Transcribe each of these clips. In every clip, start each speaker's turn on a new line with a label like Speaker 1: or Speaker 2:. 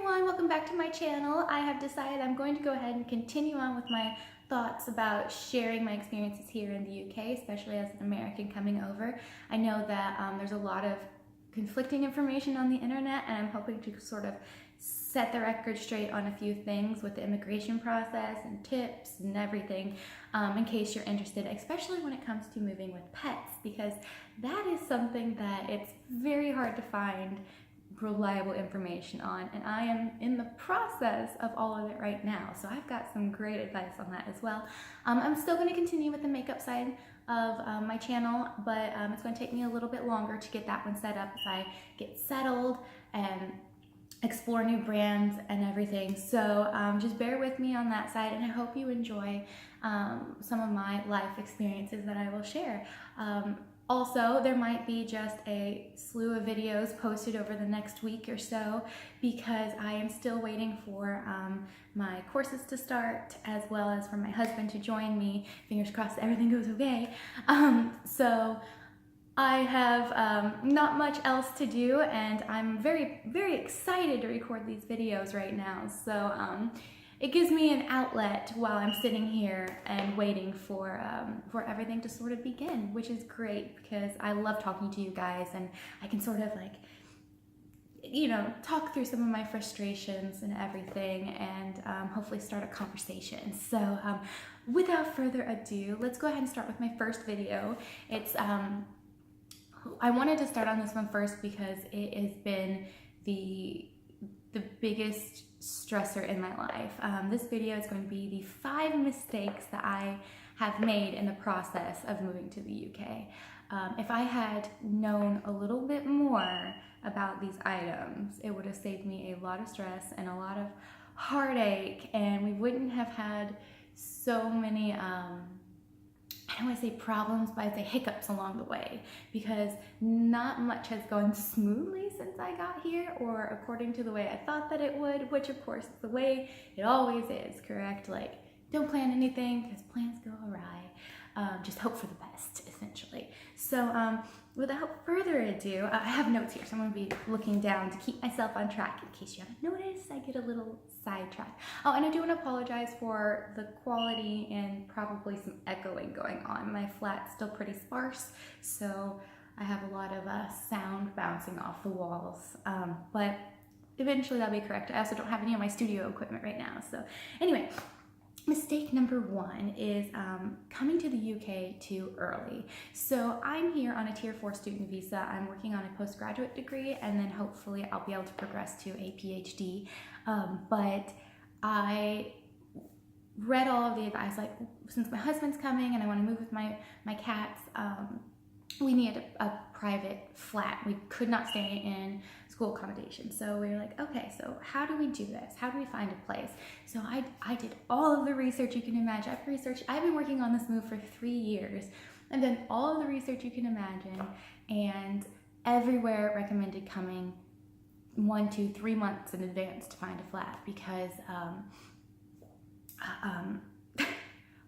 Speaker 1: everyone, welcome back to my channel. I have decided I'm going to go ahead and continue on with my thoughts about sharing my experiences here in the UK, especially as an American coming over. I know that there's a lot of conflicting information on the internet, and I'm hoping to sort of set the record straight on a few things with the immigration process and tips and everything in case you're interested, especially when it comes to moving with pets, because that is something that it's very hard to find reliable information on, and I am in the process of all of it right now, so I've got some great advice on that as well. I'm still going to continue with the makeup side of my channel, but it's going to take me a little bit longer to get that one set up as I get settled and explore new brands and everything. So just bear with me on that side, and I hope you enjoy some of my life experiences that I will share. Also, there might be just a slew of videos posted over the next week or so because I am still waiting for my courses to start, as well as for my husband to join me. Fingers crossed everything goes okay. So I have not much else to do, and I'm very, very excited to record these videos right now. So it gives me an outlet while I'm sitting here and waiting for everything to sort of begin, which is great because I love talking to you guys, and I can sort of like, you know, talk through some of my frustrations and everything, and hopefully start a conversation. So without further ado, let's go ahead and start with my first video. It's I wanted to start on this one first because it has been the biggest stressor in my life. This video is going to be the 5 mistakes that I have made in the process of moving to the UK. If I had known a little bit more about these items, it would have saved me a lot of stress and a lot of heartache, and we wouldn't have had so many I don't want to say problems, but I'd say hiccups along the way, because not much has gone smoothly since I got here, or according to the way I thought that it would, which of course is the way it always is, correct? Like, don't plan anything because plans go awry. Just hope for the best, essentially. So without further ado, I have notes here, so I'm going to be looking down to keep myself on track. In case you haven't noticed, I get a little sidetracked. Oh, and I do want to apologize for the quality and probably some echoing going on. My flat's still pretty sparse, so I have a lot of sound bouncing off the walls, but eventually that'll be correct. I also don't have any of my studio equipment right now, so anyway. Mistake number 1 is coming to the UK too early. So I'm here on a Tier 4 student visa. I'm working on a postgraduate degree, and then hopefully I'll be able to progress to a PhD. But I read all of the advice, like, since my husband's coming and I want to move with my cats, we needed a private flat. We could not stay in school accommodation. So we were like, okay, so how do we do this? How do we find a place? So I did all of the research you can imagine. I've been working on this move for 3 years. I've done all of the research you can imagine, and everywhere recommended coming 1, 2, 3 months in advance to find a flat, because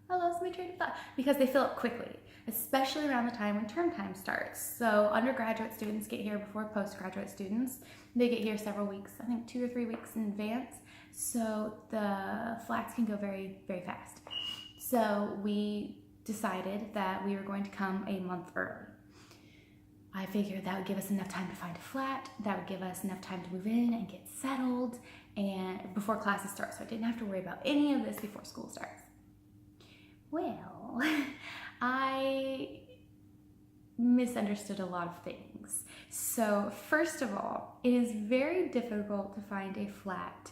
Speaker 1: I lost my train of thought, because they fill up quickly, especially around the time when term time starts. So undergraduate students get here before postgraduate students. They get here several weeks, I think 2 or 3 weeks in advance. So the flats can go very, very fast. So we decided that we were going to come a month early. I figured that would give us enough time to find a flat, that would give us enough time to move in and get settled, and before classes start, so I didn't have to worry about any of this before school starts. Well, I misunderstood a lot of things. So first of all, it is very difficult to find a flat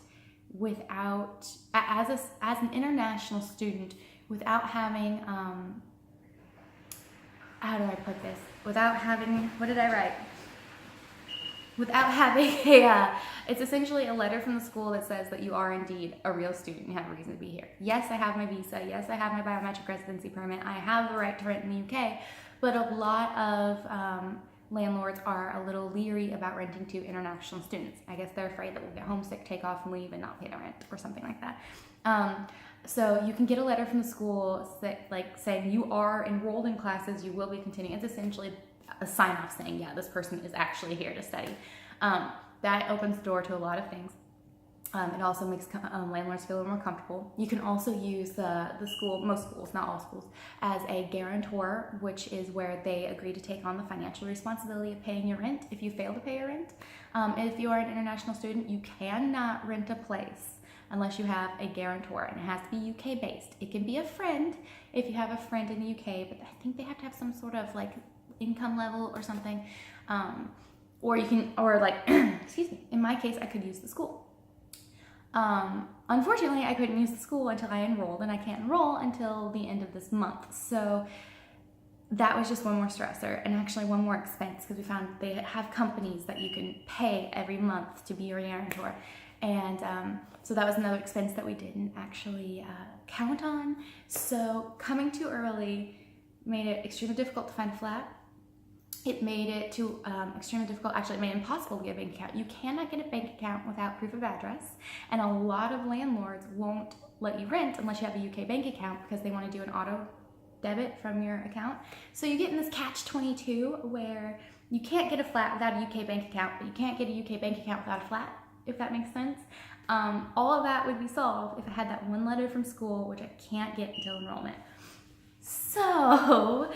Speaker 1: without, as an international student, without having, how do I put this? Without having, what did I write? Without having it's essentially a letter from the school that says that you are indeed a real student and have a reason to be here. Yes, I have my visa. Yes, I have my biometric residency permit. I have the right to rent in the UK, but a lot of landlords are a little leery about renting to international students. I guess they're afraid that we'll get homesick, take off and leave and not pay the rent or something like that. So you can get a letter from the school saying you are enrolled in classes, you will be continuing. It's essentially a sign-off saying, yeah, this person is actually here to study. That opens the door to a lot of things. It also makes landlords feel a little more comfortable. You can also use the school, most schools, not all schools, as a guarantor, which is where they agree to take on the financial responsibility of paying your rent if you fail to pay your rent. And if you are an international student, you cannot rent a place unless you have a guarantor, and it has to be UK based. It can be a friend if you have a friend in the UK, but I think they have to have some sort of like income level or something. Or you can, or like, excuse me, in my case, I could use the school. Unfortunately, I couldn't use the school until I enrolled, and I can't enroll until the end of this month. So that was just one more stressor, and actually one more expense, because we found they have companies that you can pay every month to be your guarantor. And so that was another expense that we didn't actually count on. So coming too early made it extremely difficult to find a flat. It made it too extremely difficult, actually it made it impossible to get a bank account. You cannot get a bank account without proof of address, and a lot of landlords won't let you rent unless you have a UK bank account, because they want to do an auto debit from your account. So you get in this catch-22 where you can't get a flat without a UK bank account, but you can't get a UK bank account without a flat, if that makes sense. All of that would be solved if I had that one letter from school, which I can't get until enrollment. So,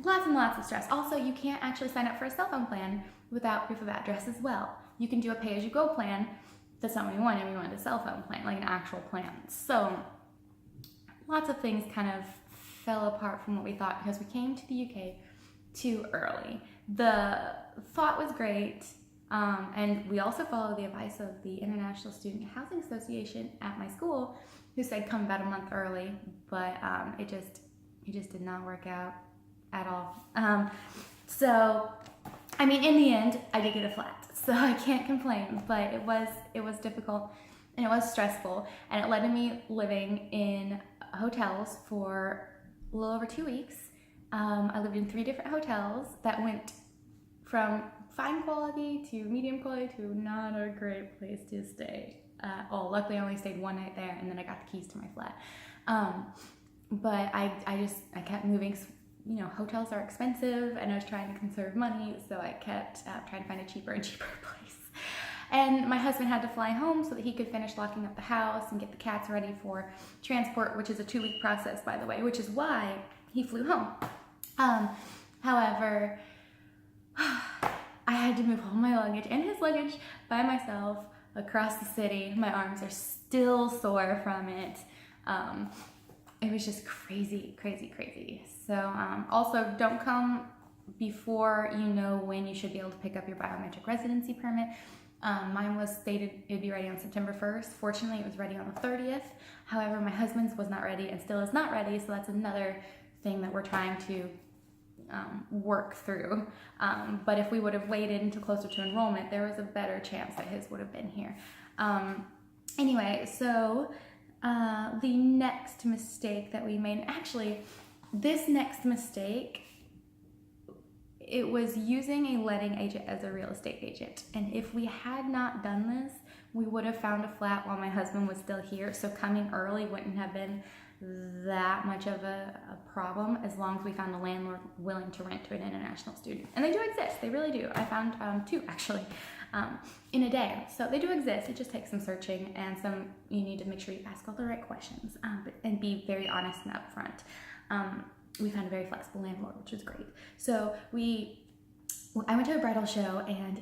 Speaker 1: lots and lots of stress. Also, you can't actually sign up for a cell phone plan without proof of address as well. You can do a pay-as-you-go plan. That's not what we wanted. We wanted a cell phone plan, like an actual plan. So, lots of things kind of fell apart from what we thought because we came to the UK too early. The thought was great, and we also followed the advice of the International Student Housing Association at my school, who said come about a month early, but it just did not work out at all. So, I mean, in the end, I did get a flat, so I can't complain, but it was difficult, and it was stressful, and it led to me living in hotels for a little over 2 weeks. I lived in 3 different hotels that went from fine quality to medium quality to not a great place to stay at all. Luckily, I only stayed one night there, and then I got the keys to my flat. But I kept moving. You know, hotels are expensive, and I was trying to conserve money, so I kept trying to find a cheaper and cheaper place. And my husband had to fly home so that he could finish locking up the house and get the cats ready for transport, which is a 2-week process, by the way, which is why he flew home. However, I had to move all my luggage and his luggage by myself across the city. My arms are still sore from it. It was just crazy, crazy, crazy. So also don't come before you know when you should be able to pick up your biometric residency permit. Mine was stated it would be ready on September 1st. Fortunately, it was ready on the 30th. However, my husband's was not ready and still is not ready, so that's another thing that we're trying to work through. But if we would have waited until closer to enrollment, there was a better chance that his would have been here. Anyway, so the next mistake that we made, actually, this next mistake, it was using a letting agent as a real estate agent. And if we had not done this, we would have found a flat while my husband was still here. So coming early wouldn't have been that much of a problem, as long as we found a landlord willing to rent to an international student. And they do exist, they really do. I found 2 actually in a day. So they do exist, it just takes some searching and you need to make sure you ask all the right questions and be very honest and upfront. We found a very flexible landlord, which was great. So I went to a bridal show, and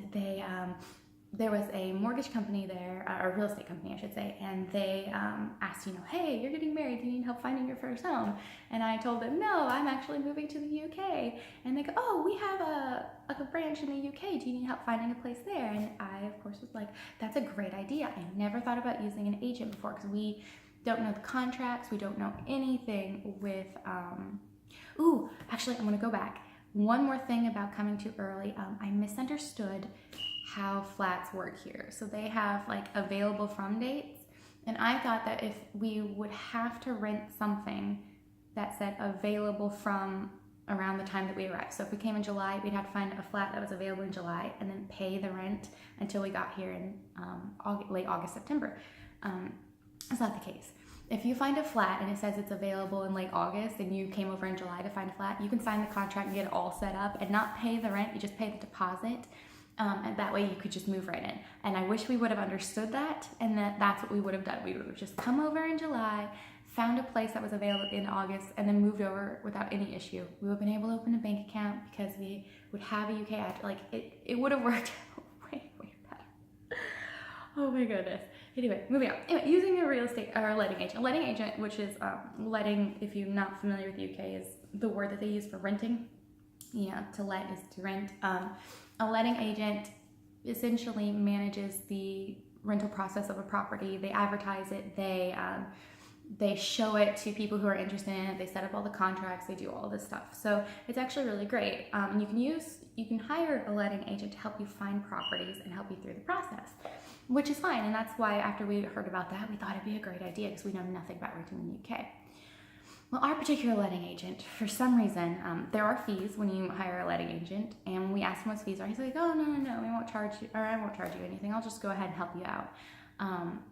Speaker 1: there was a mortgage company there, or real estate company, I should say, and they asked, hey, you're getting married, do you need help finding your first home? And I told them, no, I'm actually moving to the UK. And they go, oh, we have a branch in the UK, do you need help finding a place there? And I, of course, was like, that's a great idea. I never thought about using an agent before, because we don't know the contracts, we don't know anything with, actually, I'm gonna go back. One more thing about coming too early, I misunderstood how flats work here. So they have like available from dates, and I thought that if we would have to rent something that said available from around the time that we arrived. So if we came in July, we'd have to find a flat that was available in July and then pay the rent until we got here in late August, September. That's not the case. If you find a flat and it says it's available in late August and you came over in July to find a flat, you can sign the contract and get it all set up and not pay the rent, you just pay the deposit. And that way you could just move right in. And I wish we would have understood that, and that's what we would have done. We would have just come over in July, found a place that was available in August, and then moved over without any issue. We would have been able to open a bank account because we would have a UK address. Like, it would have worked way better. Oh my goodness. Anyway, moving on. Anyway, using a real estate or a letting agent. A letting agent, which is letting, if you're not familiar with the UK, is the word that they use for renting. To let is to rent. A letting agent essentially manages the rental process of a property. They advertise it. They show it to people who are interested in it. They set up all the contracts. They do all this stuff. So it's actually really great. And you can hire a letting agent to help you find properties and help you through the process, which is fine. And that's why after we heard about that, we thought it'd be a great idea because we know nothing about renting in the UK. Well, our particular letting agent, for some reason, there are fees when you hire a letting agent, and when we asked him what those fees are, he's like, oh, no, we won't charge you, or I won't charge you anything, I'll just go ahead and help you out.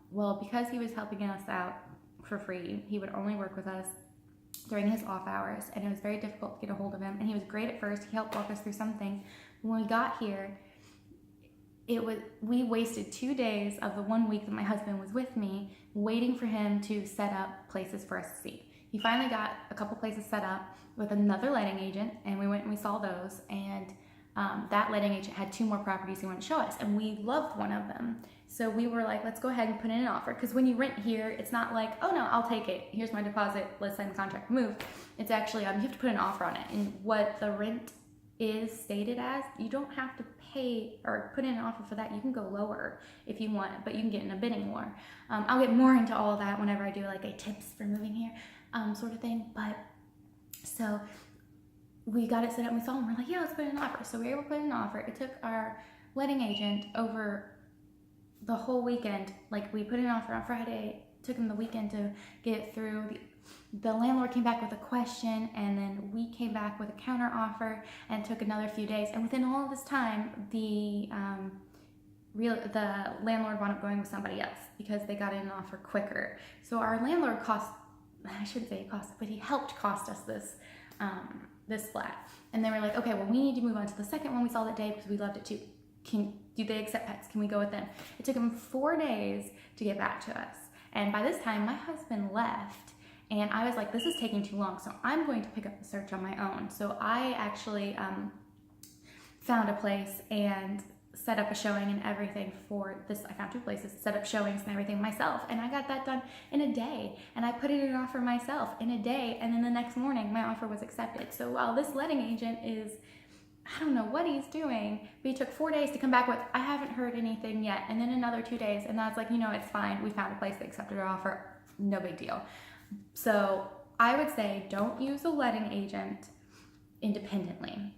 Speaker 1: Well, because he was helping us out for free, he would only work with us during his off hours, and it was very difficult to get a hold of him, and he was great at first. He helped walk us through some things. When we got here, we wasted 2 days of the 1 week that my husband was with me waiting for him to set up places for us to see. He finally got a couple places set up with another letting agent, and we went and we saw those, and that letting agent had 2 more properties he wanted to show us, and we loved one of them. So we were like, let's go ahead and put in an offer, because when you rent here, it's not like, oh no, I'll take it, here's my deposit, let's sign the contract, move. It's actually, you have to put an offer on it, and what the rent is stated as, you don't have to pay or put in an offer for that. You can go lower if you want, but you can get in a bidding war. I'll get more into all of that whenever I do like a tips for moving here sort of thing. But so we got it set up and we saw them. We're like, yeah, let's put in an offer. So we were able to put in an offer. It took our letting agent over the whole weekend. Like, we put in an offer on Friday, took him the weekend to get it through. The landlord came back with a question, and then we came back with a counter offer, and it took another few days. And within all of this time, the landlord wound up going with somebody else because they got in an offer quicker. So our landlord I shouldn't say it cost, but he helped cost us this flat. And they were like, okay, well, we need to move on to the second one we saw that day because we loved it too. Do they accept pets? Can we go with them? It took them 4 days to get back to us. And by this time, my husband left. And I was like, this is taking too long, so I'm going to pick up the search on my own. So I actually found a place and set up a showing and everything for this. I found 2 places, set up showings and everything myself. And I got that done in a day. And I put in an offer myself in a day. And then the next morning, my offer was accepted. So while this letting agent is, I don't know what he's doing, but he took 4 days to come back with, I haven't heard anything yet. And then another 2 days. And I was like, it's fine. We found a place that accepted our offer. No big deal. So I would say don't use a letting agent independently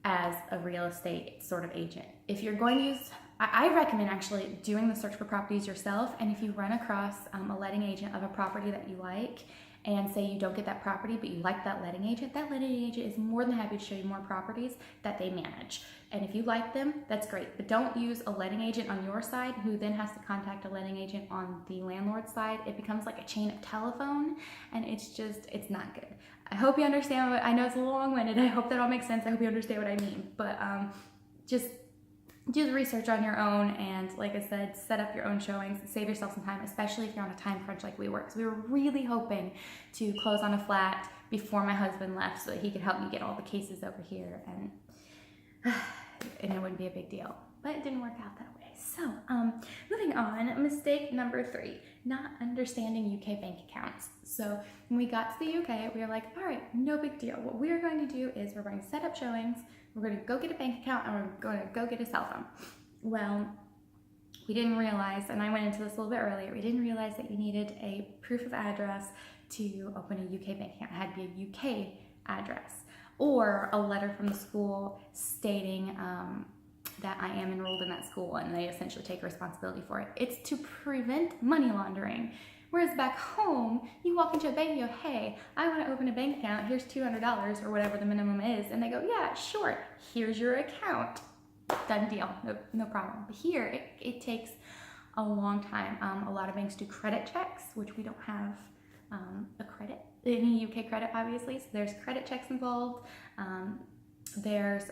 Speaker 1: as a real estate sort of agent. If you're going to use, I recommend actually doing the search for properties yourself. And if you run across a letting agent of a property that you like, and say you don't get that property, but you like that letting agent is more than happy to show you more properties that they manage. And if you like them, that's great. But don't use a letting agent on your side who then has to contact a letting agent on the landlord's side. It becomes like a chain of telephone, and it's not good. I hope you understand I know it's a little long-winded. I hope that all makes sense. I hope you understand what I mean. But just do the research on your own, and like I said, set up your own showings, save yourself some time, especially if you're on a time crunch like we were. Because we were really hoping to close on a flat before my husband left so that he could help me get all the cases over here, and it wouldn't be a big deal. But it didn't work out that way. So, moving on, mistake number 3, not understanding UK bank accounts. So when we got to the UK, we were like, all right, no big deal. What we're going to do is we're going to set up showings, we're going to go get a bank account, and we're going to go get a cell phone. Well, we didn't realize, and I went into this a little bit earlier, we didn't realize that you needed a proof of address to open a UK bank account. It had to be a UK address, or a letter from the school stating that I am enrolled in that school, and they essentially take responsibility for it. It's to prevent money laundering. Whereas back home, you walk into a bank and go, hey, I want to open a bank account, here's $200 or whatever the minimum is. And they go, yeah, sure, here's your account. Done deal, no problem. But here, it takes a long time. A lot of banks do credit checks, which we don't have any UK credit, obviously. So there's credit checks involved. There's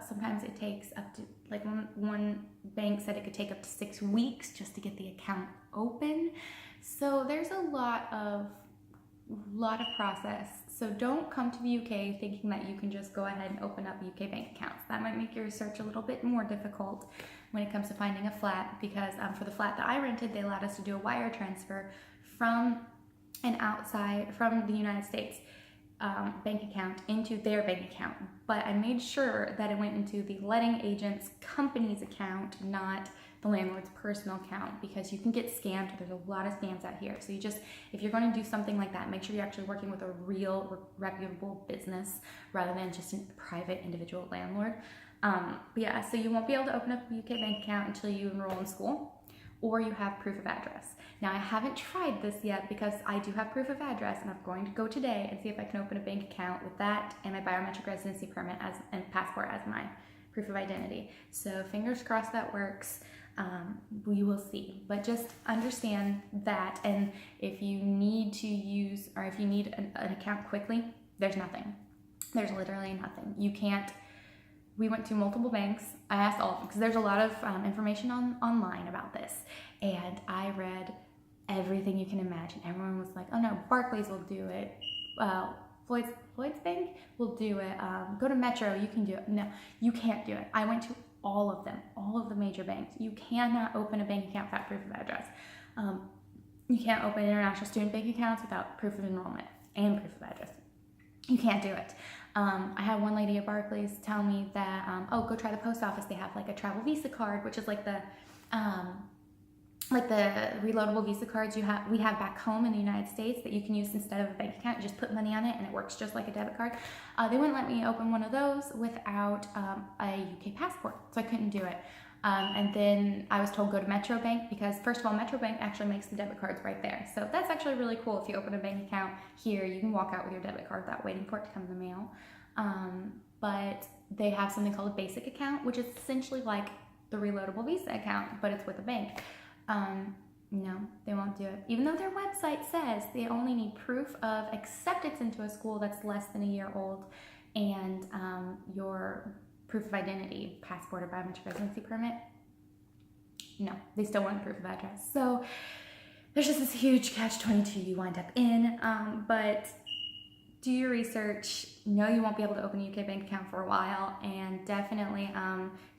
Speaker 1: sometimes it takes up to, like one bank said it could take up to 6 weeks just to get the account open. So there's a lot of process. So don't come to the UK thinking that you can just go ahead and open up UK bank accounts. That might make your search a little bit more difficult when it comes to finding a flat, because for the flat that I rented, they allowed us to do a wire transfer from the United States bank account into their bank account. But I made sure that it went into the letting agent's company's account, not the landlord's personal account, because you can get scammed. There's a lot of scams out here. So if you're going to do something like that, make sure you're actually working with a real reputable business rather than just a private individual landlord. But yeah, so you won't be able to open up a UK bank account until you enroll in school or you have proof of address. Now, I haven't tried this yet because I do have proof of address, and I'm going to go today and see if I can open a bank account with that and my biometric residency permit and passport as my proof of identity. So fingers crossed that works. We will see, but just understand that. And if you need to use, or if you need an account quickly, there's nothing. There's literally nothing. You can't. We went to multiple banks. I asked all of them because there's a lot of information online about this, and I read everything you can imagine. Everyone was like, "Oh no, Barclays will do it. Floyd's Bank will do it. Go to Metro, you can do it." No, you can't do it. I went to all of them, all of the major banks. You cannot open a bank account without proof of address. You can't open international student bank accounts without proof of enrollment and proof of address. You can't do it. I had one lady at Barclays tell me that, go try the post office. They have like a travel Visa card, which is like the reloadable Visa cards we have back home in the United States that you can use instead of a bank account. You just put money on it and it works just like a debit card. They wouldn't let me open one of those without a UK passport, so I couldn't do it. And then I was told go to Metro Bank, because first of all, Metro Bank actually makes the debit cards right there. So that's actually really cool. If you open a bank account here, you can walk out with your debit card without waiting for it to come in the mail. But they have something called a basic account, which is essentially like the reloadable Visa account, but it's with a bank. No, they won't do it. Even though their website says they only need proof of acceptance into a school that's less than a year old and your proof of identity, passport or biometric residency permit. No, they still want proof of address. So there's just this huge catch-22 you wind up in. But do your research. No, you won't be able to open a UK bank account for a while, and definitely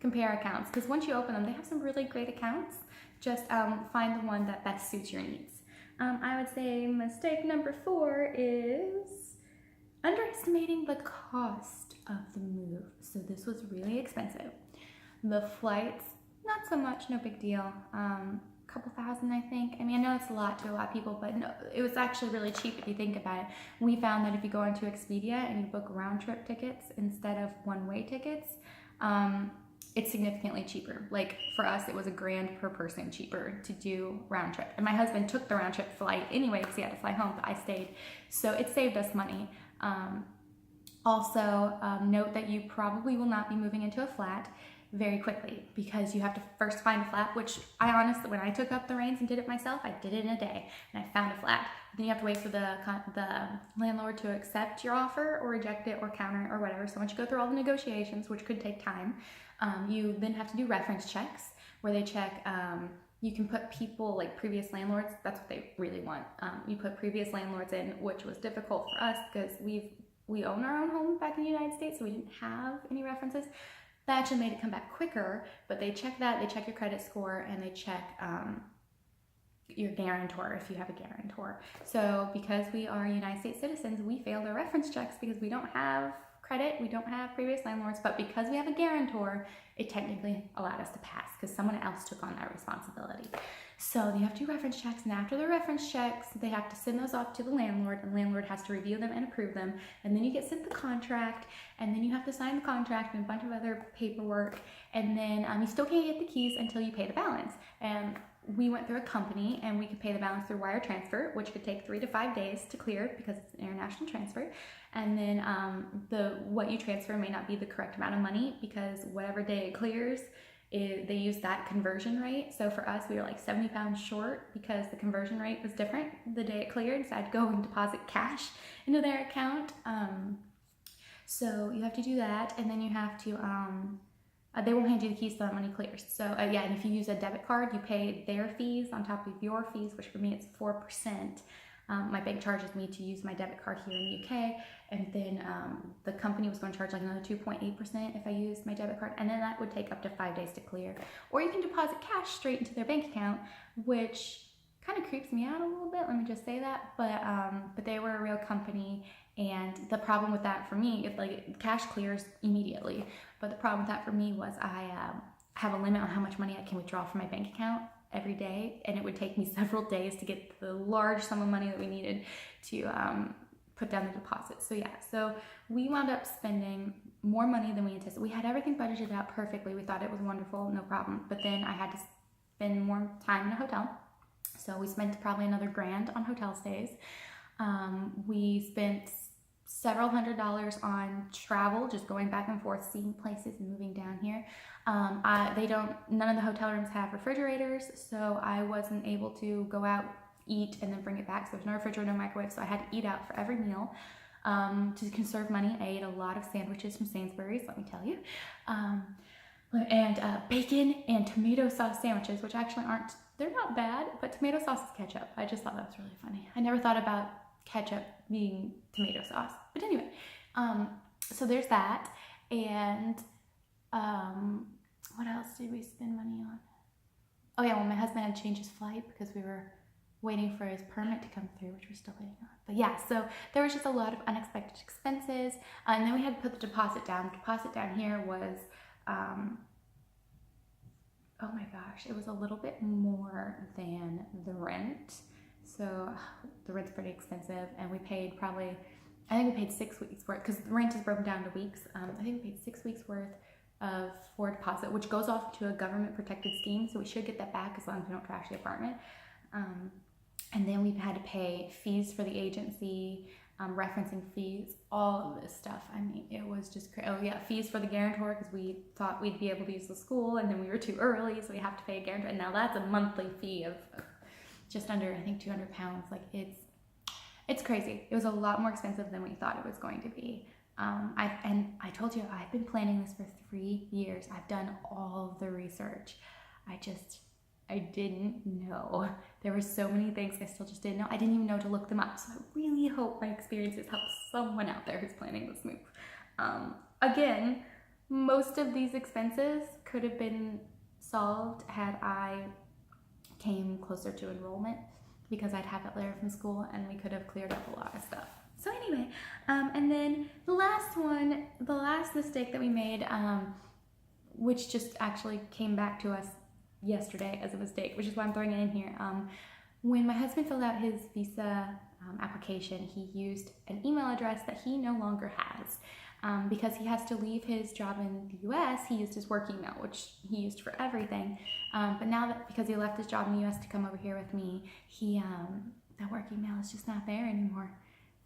Speaker 1: compare accounts, because once you open them, they have some really great accounts. Just find the one that best suits your needs. I would say mistake number 4 is underestimating the cost of the move. So this was really expensive. The flights, not so much, no big deal. Couple thousand, I think. I mean, I know it's a lot to a lot of people, but no, it was actually really cheap if you think about it. We found that if you go into Expedia and you book round trip tickets instead of one-way tickets, it's significantly cheaper. Like for us, it was $1,000 per person cheaper to do round trip. And my husband took the round trip flight anyway because he had to fly home, but I stayed. So it saved us money. Also, note that you probably will not be moving into a flat very quickly, because you have to first find a flat, which I honestly, when I took up the reins and did it myself, I did it in a day and I found a flat. Then you have to wait for the landlord to accept your offer or reject it or counter it or whatever. So once you go through all the negotiations, which could take time, you then have to do reference checks where they check, you can put people like previous landlords. That's what they really want. You put previous landlords in, which was difficult for us because we own our own home back in the United States, so we didn't have any references. That actually made it come back quicker, but they check that, they check your credit score, and they check your guarantor if you have a guarantor. So because we are United States citizens, we failed our reference checks because we don't have credit, we don't have previous landlords, but because we have a guarantor, it technically allowed us to pass because someone else took on that responsibility. So you have to do reference checks, and after the reference checks, they have to send those off to the landlord, and the landlord has to review them and approve them, and then you get sent the contract, and then you have to sign the contract and a bunch of other paperwork, and then you still can't get the keys until you pay the balance. And we went through a company, and we could pay the balance through wire transfer, which could take 3 to 5 days to clear because it's an international transfer. And then what you transfer may not be the correct amount of money because whatever day it clears, they use that conversion rate. So for us, we were like 70 pounds short because the conversion rate was different the day it cleared. So I had to go and deposit cash into their account. So you have to do that, and then you have to, they won't hand you the keys till that money clears. So yeah, and if you use a debit card, you pay their fees on top of your fees, which for me it's 4%. My bank charges me to use my debit card here in the UK, and then the company was going to charge like another 2.8% if I used my debit card, and then that would take up to 5 days to clear. Or you can deposit cash straight into their bank account, which kind of creeps me out a little bit, let me just say that, but they were a real company, and the problem with that for me, if like cash clears immediately, but the problem with that for me was I have a limit on how much money I can withdraw from my bank account every day, and it would take me several days to get the large sum of money that we needed to put down the deposit. So yeah, so we wound up spending more money than we anticipated. We had everything budgeted out perfectly. We thought it was wonderful, no problem, but then I had to spend more time in a hotel. So we spent probably another $1,000 on hotel stays. We spent several $100s on travel, just going back and forth, seeing places and moving down here. None of the hotel rooms have refrigerators, so I wasn't able to go out, eat, and then bring it back. So there's no refrigerator, no microwave, so I had to eat out for every meal. To conserve money, I ate a lot of sandwiches from Sainsbury's, let me tell you. And bacon and tomato sauce sandwiches, which actually they're not bad, but tomato sauce is ketchup. I just thought that was really funny. I never thought about ketchup being tomato sauce. But anyway, so there's that. And what else did we spend money on? Oh yeah, well, my husband had to change his flight because we were waiting for his permit to come through, which we're still waiting on. But yeah, so there was just a lot of unexpected expenses. And then we had to put the deposit down. The deposit down here was, oh my gosh, it was a little bit more than the rent. So the rent's pretty expensive, and we paid I think we paid 6 weeks worth, because the rent is broken down to weeks. I think we paid 6 weeks worth for deposit, which goes off to a government protected scheme, so we should get that back as long as we don't trash the apartment. And then we've had to pay fees for the agency, referencing fees, all of this stuff. I mean, it was just crazy. Oh yeah, fees for the guarantor, because we thought we'd be able to use the school, and then we were too early, so we have to pay a guarantor. And now that's a monthly fee of just under, I think, £200. Like it's crazy. It was a lot more expensive than we thought it was going to be. I told you, I've been planning this for 3 years. I've done all of the research. I didn't know. There were so many things I still just didn't know. I didn't even know to look them up. So I really hope my experiences help someone out there who's planning this move. Again, most of these expenses could have been solved had I came closer to enrollment, because I'd have that letter from school and we could have cleared up a lot of stuff. So anyway, and then the last mistake that we made, which just actually came back to us yesterday as a mistake, which is why I'm throwing it in here. When my husband filled out his visa application, he used an email address that he no longer has. Because he has to leave his job in the US, he used his work email, which he used for everything. But now that, because he left his job in the US to come over here with me, that work email is just not there anymore.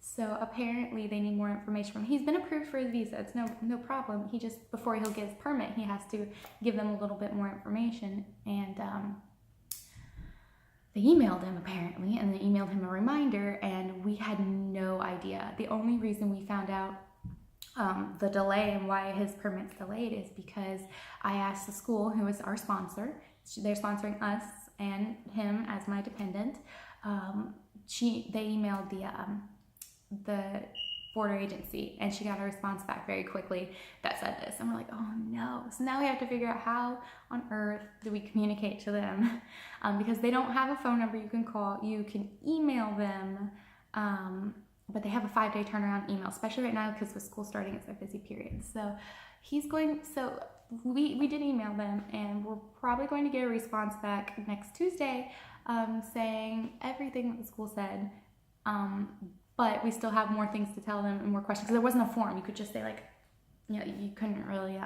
Speaker 1: So apparently they need more information from him. He's been approved for his visa, it's no problem. He just, before he'll get his permit, he has to give them a little bit more information. And they emailed him apparently, and they emailed him a reminder, and we had no idea. The only reason we found out the delay and why his permit's delayed is because I asked the school, who is our sponsor, they're sponsoring us and him as my dependent. They emailed the border agency, and she got a response back very quickly that said this, and we're like, oh no. So now we have to figure out how on earth do we communicate to them, because they don't have a phone number you can call. You can email them, but they have a 5-day turnaround email, especially right now because with school starting, it's a busy period. So we did email them, and we're probably going to get a response back next Tuesday, saying everything that the school said, but we still have more things to tell them and more questions, because there wasn't a form. You could just say, like, you know, you couldn't really,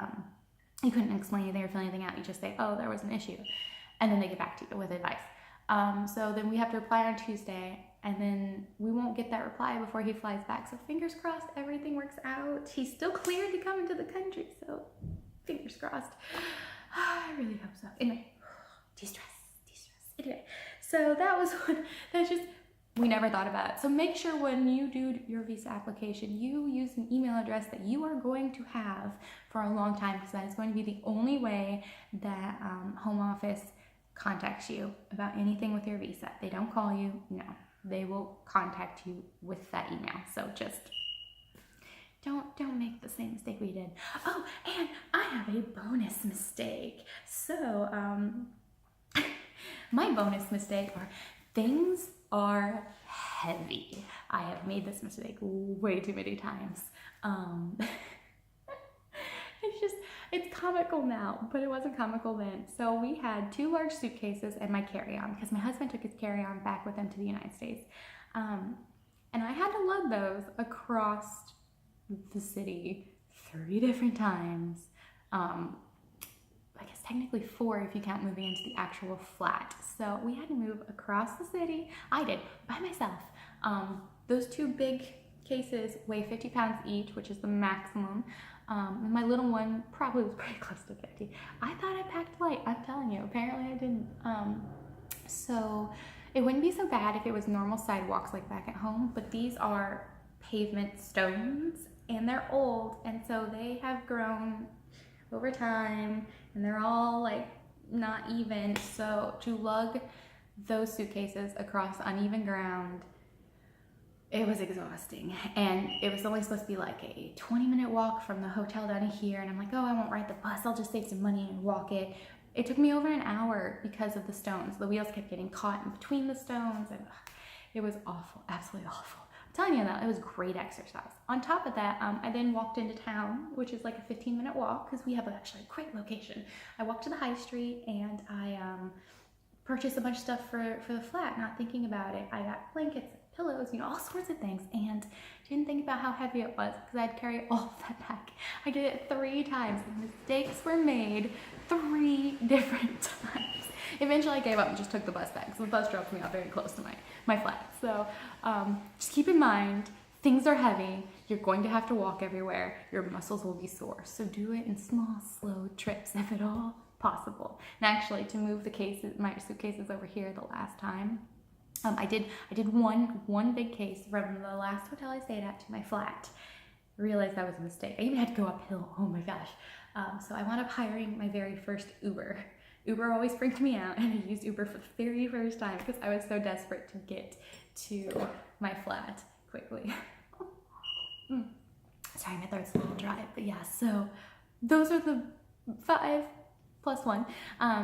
Speaker 1: you couldn't explain anything or fill anything out. You just say, oh, there was an issue, and then they get back to you with advice. So then we have to reply on Tuesday, and then we won't get that reply before he flies back. So fingers crossed everything works out. He's still cleared to come into the country, so fingers crossed. I really hope so. Anyway, de-stress. Anyway, so that's just we never thought about it. So make sure when you do your visa application, you use an email address that you are going to have for a long time, because that is going to be the only way that Home Office contacts you about anything with your visa. They don't call you, no. They will contact you with that email. So just don't make the same mistake we did. Oh, and I have a bonus mistake. So my bonus mistake are things are heavy. I have made this mistake way too many times. It's comical now, but it wasn't comical then. So we had 2 large suitcases and my carry-on, because my husband took his carry-on back with him to the United States. And I had to lug those across the city 3 different times. I guess technically 4 if you count moving into the actual flat. So we had to move across the city. I did, by myself. Those 2 big cases weigh 50 pounds each, which is the maximum. My little one probably was pretty close to 50. I thought I packed light, I'm telling you. Apparently I didn't. So it wouldn't be so bad if it was normal sidewalks like back at home, but these are pavement stones and they're old, and so they have grown over time and they're all like not even. So to lug those suitcases across uneven ground, it was exhausting. And it was only supposed to be like a 20-minute walk from the hotel down to here, and I'm like, oh, I won't ride the bus, I'll just save some money and walk it. It took me over an hour because of the stones. The wheels kept getting caught in between the stones, and it was awful, absolutely awful. I'm telling you that, it was great exercise. On top of that, I then walked into town, which is like a 15-minute walk, because we have actually a great location. I walked to the high street and I purchased a bunch of stuff for the flat, not thinking about it. I got blankets, pillows, you know, all sorts of things, and didn't think about how heavy it was, because I'd carry all of that back. I did it 3 times. Mistakes were made 3 different times. Eventually I gave up and just took the bus back, so the bus dropped me off very close to my flat. So just keep in mind, things are heavy. You're going to have to walk everywhere. Your muscles will be sore. So do it in small, slow trips, if at all possible. And actually, to move my suitcases over here the last time, I did one big case from the last hotel I stayed at to my flat. Realized that was a mistake. I even had to go uphill. Oh my gosh. So I wound up hiring my very first Uber. Uber always freaked me out, and I used Uber for the very first time because I was so desperate to get to my flat quickly. Sorry, my throat's a little dry, but yeah, so those are the 5 plus 1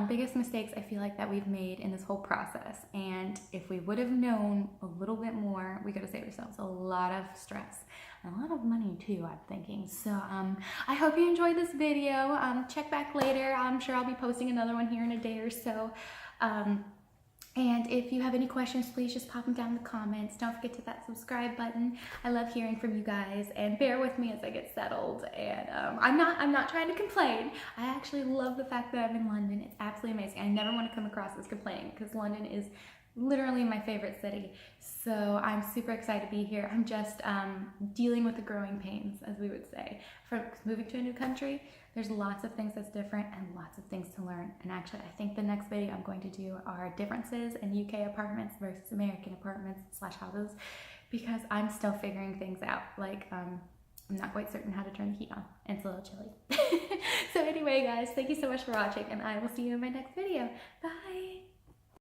Speaker 1: biggest mistakes I feel like that we've made in this whole process. And if we would have known a little bit more, we could have saved ourselves a lot of stress and a lot of money too, I'm thinking. So I hope you enjoyed this video. Check back later. I'm sure I'll be posting another one here in a day or so. And if you have any questions, please just pop them down in the comments. Don't forget to hit that subscribe button. I love hearing from you guys, and bear with me as I get settled. And I'm not trying to complain. I actually love the fact that I'm in London. It's absolutely amazing. I never want to come across as complaining, because London is literally my favorite city. So I'm super excited to be here. I'm just dealing with the growing pains, as we would say. From moving to a new country, there's lots of things that's different and lots of things to learn. And actually, I think the next video I'm going to do are differences in UK apartments versus American apartments / houses, because I'm still figuring things out. Like, I'm not quite certain how to turn the heat on, and it's a little chilly. So anyway, guys, thank you so much for watching, and I will see you in my next video. Bye!